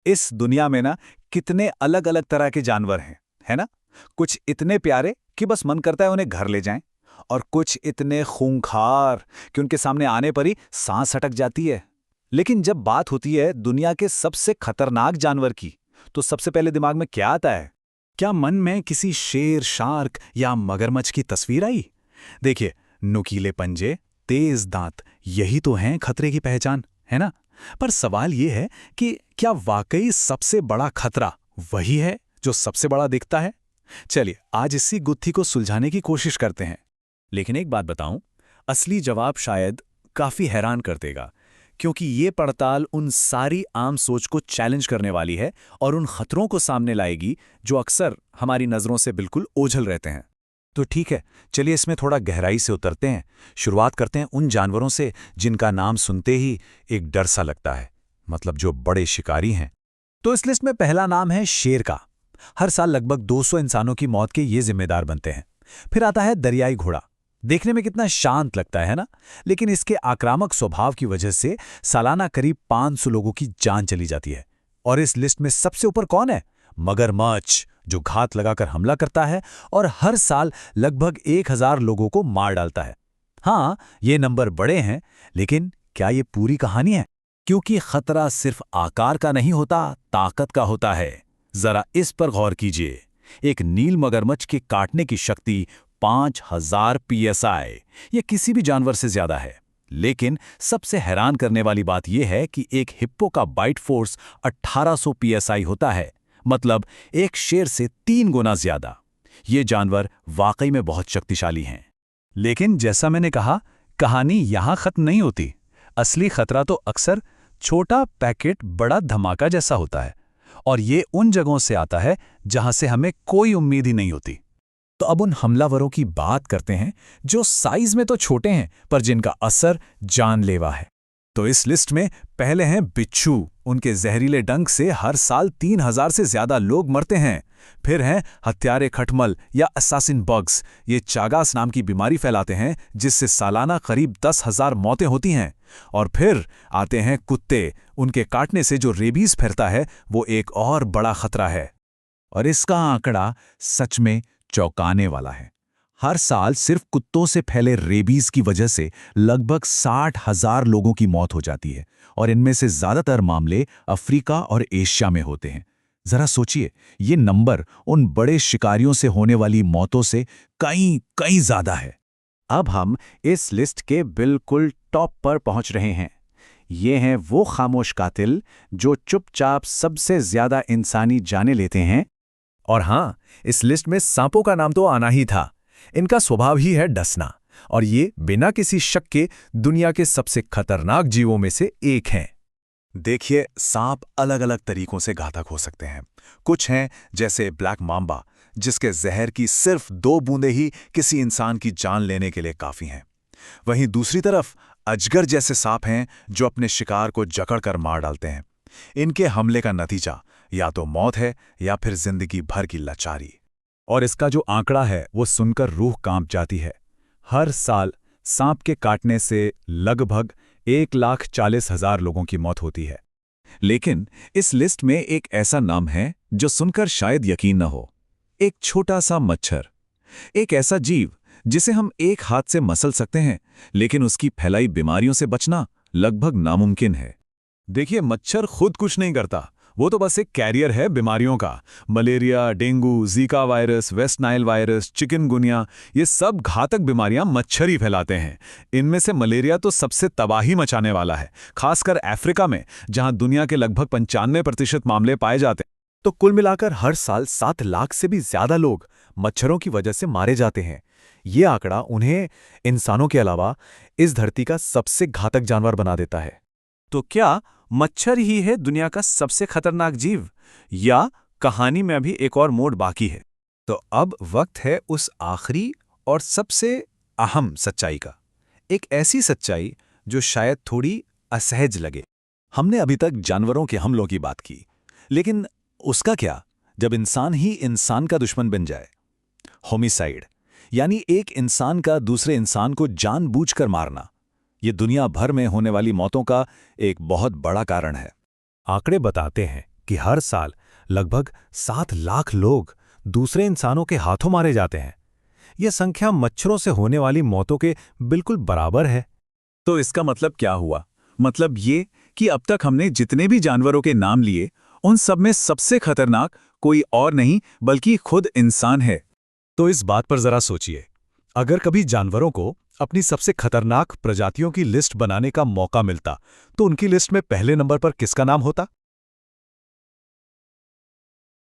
इस दुनिया में ना कितने अलग अलग तरह के जानवर हैं, है ना? कुछ इतने प्यारे कि बस मन करता है उन्हें घर ले जाएं, और कुछ इतने खूंखार कि उनके सामने आने पर ही सांस अटक जाती है। लेकिन जब बात होती है दुनिया के सबसे खतरनाक जानवर की, तो सबसे पहले दिमाग में क्या आता है? क्या मन में किसी शेर, शार्क या मगरमच्छ की तस्वीर आई? देखिए, नुकीले पंजे, तेज दांत, यही तो हैं खतरे की पहचान, है ना? पर सवाल ये है कि क्या वाकई सबसे बड़ा खतरा वही है जो सबसे बड़ा दिखता है? चलिए आज इसी गुत्थी को सुलझाने की कोशिश करते हैं। लेकिन एक बात बताऊं, असली जवाब शायद काफी हैरान कर देगा, क्योंकि ये पड़ताल उन सारी आम सोच को चैलेंज करने वाली है और उन खतरों को सामने लाएगी जो अक्सर हमारी नजरों से बिल्कुल ओझल रहते हैं। तो ठीक है, चलिए इसमें थोड़ा गहराई से उतरते हैं। शुरुआत करते हैं उन जानवरों से जिनका नाम सुनते ही एक डर सा लगता है, मतलब जो बड़े शिकारी हैं। तो इस लिस्ट में पहला नाम है शेर का। हर साल लगभग 200 इंसानों की मौत के ये जिम्मेदार बनते हैं। फिर आता है दरियाई घोड़ा। देखने में कितना शांत लगता है ना, लेकिन इसके आक्रामक स्वभाव की वजह से सालाना करीब 500 लोगों की जान चली जाती है। और इस लिस्ट में सबसे ऊपर कौन है? मगरमच्छ, जो घात लगाकर हमला करता है और हर साल लगभग 1000 लोगों को मार डालता है। हाँ, ये नंबर बड़े हैं, लेकिन क्या ये पूरी कहानी है? क्योंकि खतरा सिर्फ आकार का नहीं होता, ताकत का होता है। जरा इस पर गौर कीजिए। एक नील मगरमच्छ के काटने की शक्ति 5000 PSI, ये किसी भी जानवर से ज्यादा है। लेकिन सबसे हैरान करने वाली बात यह है कि एक हिप्पो का बाइट फोर्स 1800 PSI होता है, मतलब एक शेर से 3 गुना ज्यादा। ये जानवर वाकई में बहुत शक्तिशाली हैं। लेकिन जैसा मैंने कहा, कहानी यहां खत्म नहीं होती। असली खतरा तो अक्सर छोटा पैकेट बड़ा धमाका जैसा होता है, और ये उन जगहों से आता है जहां से हमें कोई उम्मीद ही नहीं होती। तो अब उन हमलावरों की बात करते हैं जो साइज में तो छोटे हैं पर जिनका असर जानलेवा है। तो इस लिस्ट में पहले हैं बिच्छू। उनके जहरीले डंक से हर साल 3000 से ज्यादा लोग मरते हैं। फिर हैं हत्यारे खटमल या असासिन बग्स। ये चागास नाम की बीमारी फैलाते हैं जिससे सालाना करीब 10,000 मौतें होती हैं। और फिर आते हैं कुत्ते। उनके काटने से जो रेबीज फैलता है वो एक और बड़ा खतरा है। और इसका आंकड़ा सच में चौंकाने वाला है। हर साल सिर्फ कुत्तों से फैले रेबीज की वजह से लगभग 60,000 लोगों की मौत हो जाती है, और इनमें से ज्यादातर मामले अफ्रीका और एशिया में होते हैं। जरा सोचिए, ये नंबर उन बड़े शिकारियों से होने वाली मौतों से कई कई ज्यादा है। अब हम इस लिस्ट के बिल्कुल टॉप पर पहुंच रहे हैं। ये हैं वो खामोश कातिल जो चुपचाप सबसे ज्यादा इंसानी जानें लेते हैं। और हाँ, इस लिस्ट में सांपों का नाम तो आना ही था। इनका स्वभाव ही है डसना, और ये बिना किसी शक के दुनिया के सबसे खतरनाक जीवों में से एक हैं। देखिए, सांप अलग अलग तरीकों से घातक हो सकते हैं। कुछ हैं जैसे ब्लैक मांबा, जिसके जहर की सिर्फ 2 बूंदें ही किसी इंसान की जान लेने के लिए काफी हैं। वहीं दूसरी तरफ अजगर जैसे सांप हैं जो अपने शिकार को जकड़कर मार डालते हैं। इनके हमले का नतीजा या तो मौत है या फिर जिंदगी भर की लाचारी। और इसका जो आंकड़ा है वो सुनकर रूह कांप जाती है। हर साल सांप के काटने से लगभग 1,40,000 लोगों की मौत होती है। लेकिन इस लिस्ट में एक ऐसा नाम है जो सुनकर शायद यकीन न हो। एक छोटा सा मच्छर, एक ऐसा जीव जिसे हम एक हाथ से मसल सकते हैं, लेकिन उसकी फैलाई बीमारियों से बचना लगभग नामुमकिन है। देखिए, मच्छर खुद कुछ नहीं करता, वो तो बस एक कैरियर है बीमारियों का। Malaria, dengue, Zika virus, West Nile virus, chikungunya, ये सब घातक बीमारियां मच्छर ही फैलाते हैं। इनमें से मलेरिया तो सबसे तबाही मचाने वाला है, खासकर अफ्रीका में, जहां दुनिया के लगभग 95% मामले पाए जाते हैं। तो कुल मिलाकर हर साल 7 लाख से भी ज्यादा लोग मच्छरों की वजह से मारे जाते हैं। ये आंकड़ा उन्हें इंसानों के अलावा इस धरती का सबसे घातक जानवर बना देता है। तो क्या मच्छर ही है दुनिया का सबसे खतरनाक जीव, या कहानी में अभी एक और मोड़ बाकी है? तो अब वक्त है उस आखिरी और सबसे अहम सच्चाई का। एक ऐसी सच्चाई जो शायद थोड़ी असहज लगे। हमने अभी तक जानवरों के हमलों की बात की, लेकिन उसका क्या जब इंसान ही इंसान का दुश्मन बन जाए? होमिसाइड, यानी एक इंसान का दूसरे इंसान को जानबूझकर मारना, ये दुनिया भर में होने वाली मौतों का एक बहुत बड़ा कारण है। आंकड़े बताते हैं कि हर साल लगभग 7 लाख लोग दूसरे इंसानों के हाथों मारे जाते हैं। यह संख्या मच्छरों से होने वाली मौतों के बिल्कुल बराबर है। तो इसका मतलब क्या हुआ? मतलब ये कि अब तक हमने जितने भी जानवरों के नाम लिए, उन सब में सबसे खतरनाक कोई और नहीं बल्कि खुद इंसान है। तो इस बात पर जरा सोचिए, अगर कभी जानवरों को अपनी सबसे खतरनाक प्रजातियों की लिस्ट बनाने का मौका मिलता, तो उनकी लिस्ट में पहले नंबर पर किसका नाम होता?